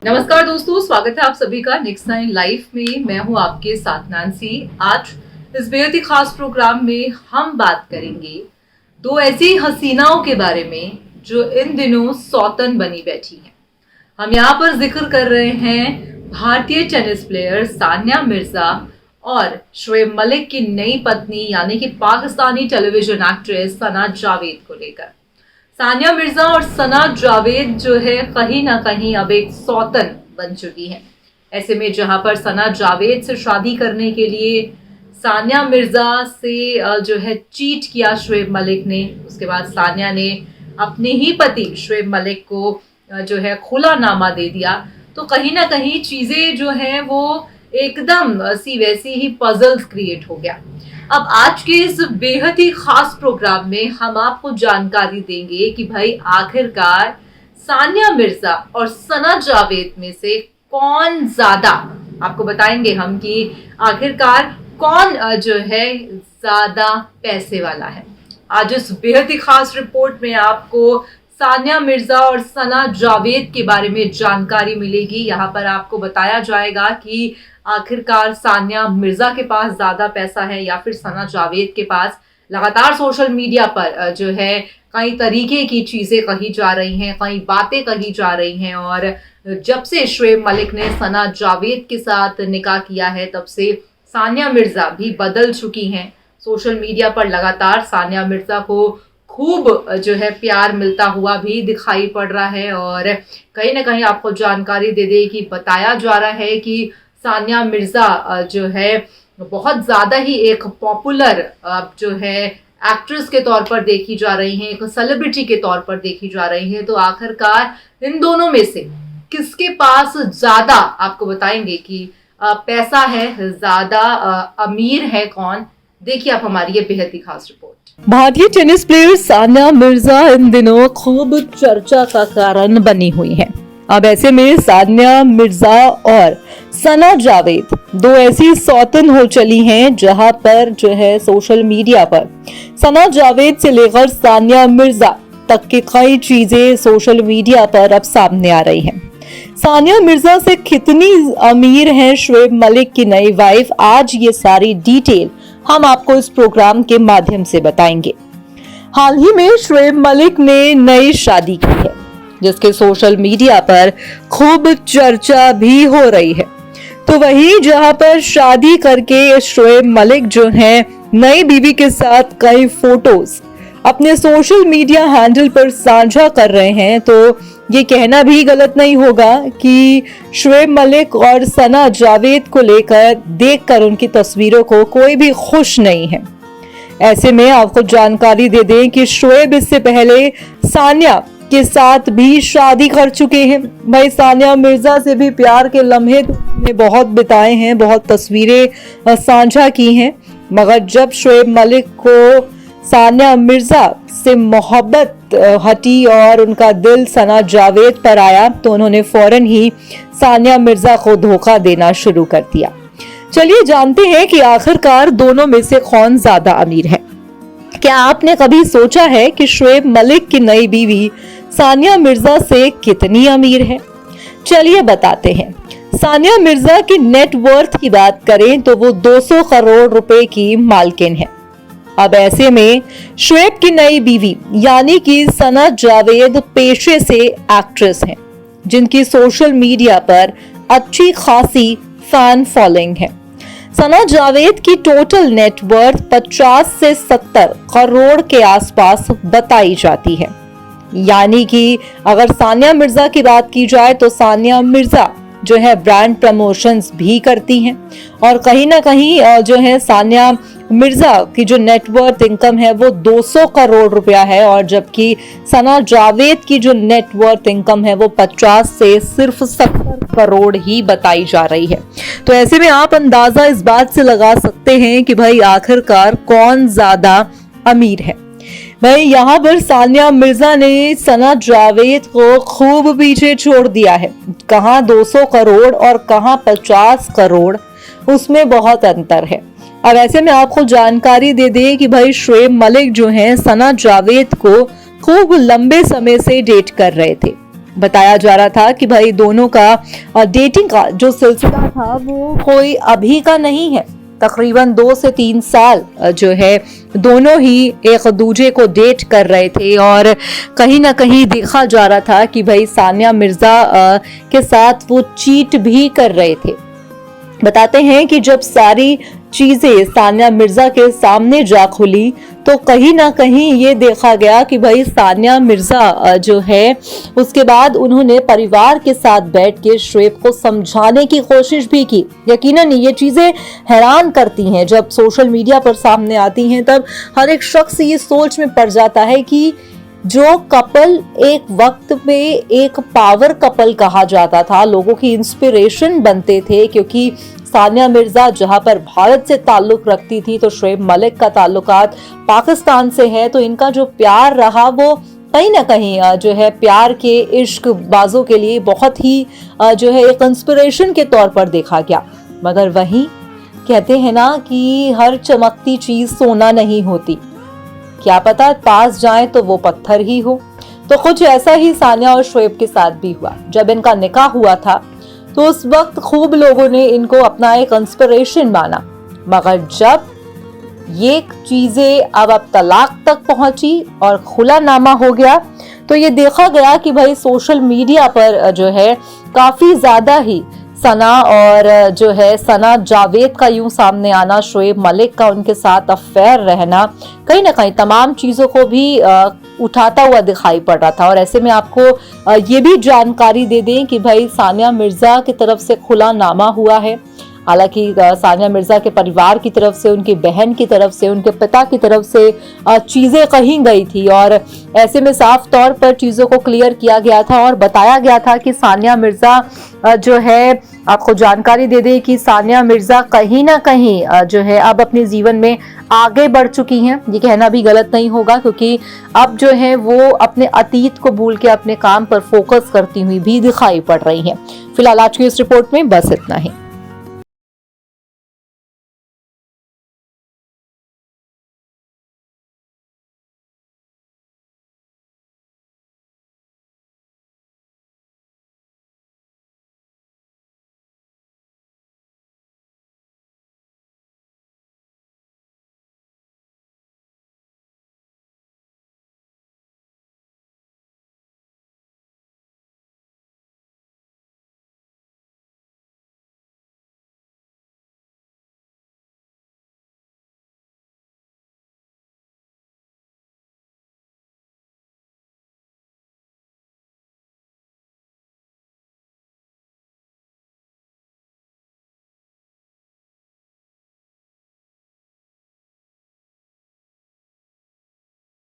नमस्कार दोस्तों, स्वागत है आप सभी का नेक्स्ट 9 लाइफ में। मैं हूं आपके साथ नैन्सी। आज इस बेहद ही खास प्रोग्राम में हम बात करेंगे दो ऐसी हसीनाओं के बारे में जो इन दिनों सौतन बनी बैठी हैं। हम यहाँ पर जिक्र कर रहे हैं भारतीय टेनिस प्लेयर सानिया मिर्जा और शोएब मलिक की नई पत्नी यानी कि पाकिस्तानी टेलीविजन एक्ट्रेस सना जावेद को लेकर। सानिया मिर्जा और सना जावेद जो है कहीं ना कहीं अब एक सौतन बन चुकी है। ऐसे में जहां पर सना जावेद से शादी करने के लिए सानिया मिर्जा से जो है चीट किया शोएब मलिक ने, उसके बाद सानिया ने अपने ही पति शोएब मलिक को जो है खुलानामा दे दिया। तो कहीं ना कहीं चीजें जो हैं वो एकदम सी वैसी ही पजल्स क्रिएट हो गया। अब आज के इस बेहद ही खास प्रोग्राम में हम आपको जानकारी देंगे कि भाई आखिरकार सानिया मिर्जा और सना जावेद में से कौन ज्यादा, आपको बताएंगे हम कि आखिरकार कौन जो है ज्यादा पैसे वाला है। आज इस बेहद ही खास रिपोर्ट में आपको सानिया मिर्जा और सना जावेद के बारे में जानकारी मिलेगी। यहाँ पर आपको बताया जाएगा कि आखिरकार सानिया मिर्जा के पास ज्यादा पैसा है या फिर सना जावेद के पास। लगातार सोशल मीडिया पर जो है कई तरीके की चीजें कही जा रही हैं, कई बातें कही जा रही हैं और जब से शोएब मलिक ने सना जावेद के साथ निकाह किया है तब से सानिया मिर्जा भी बदल चुकी हैं। सोशल मीडिया पर लगातार सानिया मिर्जा को खूब जो है प्यार मिलता हुआ भी दिखाई पड़ रहा है और कहीं ना कहीं आपको जानकारी दे दे कि बताया जा रहा है कि सानिया मिर्जा जो है बहुत ज्यादा ही एक पॉपुलर जो है एक्ट्रेस के तौर पर देखी जा रही हैं, एक सेलिब्रिटी के तौर पर देखी जा रही हैं। तो आखिरकार इन दोनों में से किसके पास ज्यादा, आपको बताएंगे कि पैसा है, ज्यादा अमीर है कौन। देखिए आप हमारी ये बेहद ही खास रिपोर्ट। भारतीय टेनिस प्लेयर सानिया मिर्जा इन दिनों खूब चर्चा का कारण बनी हुई हैं। अब ऐसे में सानिया मिर्जा और सना जावेद दो ऐसी सौतन हो चली हैं जहां पर जो है सोशल मीडिया पर सना जावेद से लेकर सानिया मिर्जा तक की कई चीजें सोशल मीडिया पर अब सामने आ रही हैं। सानिया मिर्जा से कितनी अमीर हैं शोएब मलिक की नई वाइफ, आज ये सारी डिटेल हम आपको इस प्रोग्राम के माध्यम से बताएंगे। हाल ही में शोएब मलिक ने नई शादी की है जिसके सोशल मीडिया पर खूब चर्चा भी हो रही है। तो वहीं जहां पर शादी करके शोएब मलिक जो है नई बीवी के साथ कई फोटोज अपने सोशल मीडिया हैंडल पर साझा कर रहे हैं, तो ये कहना भी गलत नहीं होगा कि शोएब मलिक और सना जावेद को लेकर देखकर उनकी तस्वीरों को कोई भी खुश नहीं है। ऐसे में आपको जानकारी दे दें कि शोएब इससे पहले सानिया के साथ भी शादी कर चुके हैं। भाई सानिया मिर्जा से भी प्यार के लम्हे ने बहुत बिताए हैं, बहुत तस्वीरें साझा की हैं, मगर जब शोएब मलिक को सानिया मिर्जा से मोहब्बत हटी और उनका दिल सना जावेद पर आया तो उन्होंने फौरन ही सानिया मिर्जा को धोखा देना शुरू कर दिया। चलिए जानते हैं कि आखिरकार दोनों में से कौन ज्यादा अमीर है। क्या आपने कभी सोचा है कि शोएब मलिक की नई बीवी सानिया मिर्जा से कितनी अमीर है? चलिए बताते हैं। सानिया मिर्जा की नेट वर्थ की बात करें तो वो 200 करोड़ रुपए की मालकिन है। अब ऐसे में शोएब की नई बीवी यानी कि सना जावेद पेशे से एक्ट्रेस हैं जिनकी सोशल मीडिया पर अच्छी खासी फैन फॉलोइंग है। सना जावेद की टोटल नेटवर्थ 50 से 70 करोड़ के आसपास बताई जाती है। यानी कि अगर सानिया मिर्जा की बात की जाए तो सानिया मिर्जा जो है ब्रांड प्रमोशंस भी करती हैं और कहीं ना कहीं जो है सानिया मिर्जा की जो नेटवर्थ इनकम है वो 200 करोड़ रुपया है और जबकि सना जावेद की जो नेटवर्थ इनकम है वो 50 से सिर्फ 70 करोड़ ही बताई जा रही है। तो ऐसे में आप अंदाजा इस बात से लगा सकते हैं कि भाई आखिरकार कौन ज्यादा अमीर है। भाई यहाँ पर सानिया मिर्जा ने सना जावेद को खूब पीछे छोड़ दिया है। कहाँ 200 करोड़ और कहाँ 50 करोड़, उसमें बहुत अंतर है। अब ऐसे में आपको जानकारी दे दे कि भाई शोएब मलिक जो हैं सना जावेद को खूब लंबे समय से डेट कर रहे थे। बताया जा रहा था कि भाई दोनों का डेटिंग का जो सिलसिला था वो कोई अभी का नहीं है। तकरीबन 2 से 3 साल जो है दोनों ही एक दूजे को डेट कर रहे थे और कहीं ना कहीं देखा जा रहा था कि भाई सानिया मिर्जा के साथ वो चीट भी कर रहे थे। बताते हैं कि जब सारी चीजें सानिया मिर्जा के सामने जा खुली तो कहीं ना कहीं ये देखा गया कि भाई सानिया मिर्जा जो है उसके बाद उन्होंने परिवार के साथ बैठ के शोएब को समझाने की कोशिश भी की। यकीनन ये चीजें हैरान करती हैं, जब सोशल मीडिया पर सामने आती हैं तब हर एक शख्स ये सोच में पड़ जाता है कि जो कपल एक वक्त में एक पावर कपल कहा जाता था, लोगों की इंस्पिरेशन बनते थे, क्योंकि सानिया मिर्जा जहां पर भारत से ताल्लुक रखती थी तो शोएब मलिक का ताल्लुकात पाकिस्तान से है, तो इनका जो प्यार रहा वो कहीं ना कहीं जो है प्यार के इश्क बाजों के लिए बहुत ही जो है एक इंस्पिरेशन के तौर पर देखा गया। मगर वहीं कहते हैं ना कि हर चमकती चीज सोना नहीं होती, क्या पता पास जाए तो वो पत्थर ही हो। तो कुछ ऐसा ही सानिया और शोएब के साथ भी हुआ। जब इनका निकाह हुआ था तो उस वक्त खूब लोगों ने इनको अपना एक इंस्पिरेशन माना, मगर जब ये चीजें अब तलाक तक पहुंची और खुलानामा हो गया तो ये देखा गया कि भाई सोशल मीडिया पर जो है काफी ज्यादा ही सना और जो है सना जावेद का यूं सामने आना, शोएब मलिक का उनके साथ अफेयर रहना कहीं ना कहीं तमाम चीजों को भी उठाता हुआ दिखाई पड़ रहा था। और ऐसे में आपको ये भी जानकारी दे दें कि भाई सानिया मिर्जा की तरफ से खुला नामा हुआ है। हालांकि सानिया मिर्जा के परिवार की तरफ से, उनकी बहन की तरफ से, उनके पिता की तरफ से चीजें कही गई थी और ऐसे में साफ तौर पर चीजों को क्लियर किया गया था और बताया गया था कि सानिया मिर्जा जो है, आपको जानकारी दे दें कि सानिया मिर्जा कहीं ना कहीं जो है अब अपने जीवन में आगे बढ़ चुकी हैं। ये कहना भी गलत नहीं होगा, क्योंकि अब जो है वो अपने अतीत को भूल के अपने काम पर फोकस करती हुई भी दिखाई पड़ रही हैं। फिलहाल आज की इस रिपोर्ट में बस इतना ही।